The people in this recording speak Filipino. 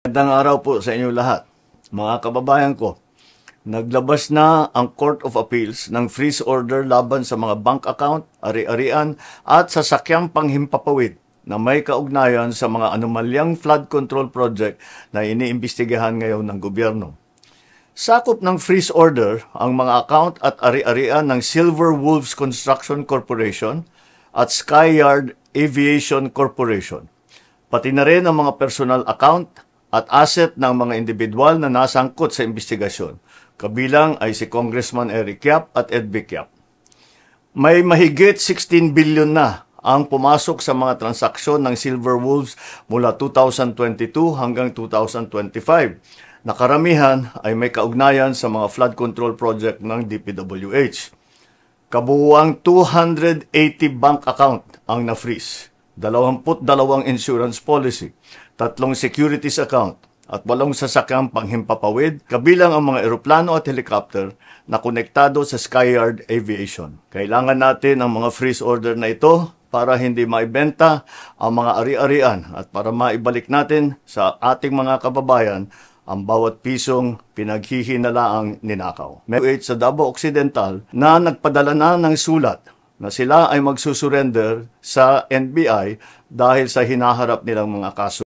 Magandang araw po sa inyo lahat. Mga kababayan ko, naglabas na ang Court of Appeals ng freeze order laban sa mga bank account, ari-arian at sasakyang panghimpapawid na may kaugnayan sa mga anomalyang flood control project na iniimbestigahan ngayon ng gobyerno. Sakop ng freeze order ang mga account at ari-arian ng Silver Wolves Construction Corporation at Skyyard Aviation Corporation, pati na rin ang mga personal account at asset ng mga individual na nasangkot sa investigasyon. Kabilang ay si Congressman Eric Yap at Ed Vic Yap. May mahigit 16 billion na ang pumasok sa mga transaksyon ng Silver Wolves mula 2022 hanggang 2025. Na karamihan ay may kaugnayan sa mga flood control project ng DPWH. Kabuuang 280 bank account ang na-freeze, 22 insurance policy, 3 securities account, at 8 sasakyang panghimpapawid, kabilang ang mga eroplano at helicopter na konektado sa Skyyard Aviation. Kailangan natin ang mga freeze order na ito para hindi maibenta ang mga ari-arian at para maibalik natin sa ating mga kababayan ang bawat pisong pinaghihinalaang ninakaw. May sa Davao Occidental na nagpadala na ng sulat na sila ay magsusurrender sa NBI dahil sa hinaharap nilang mga kaso.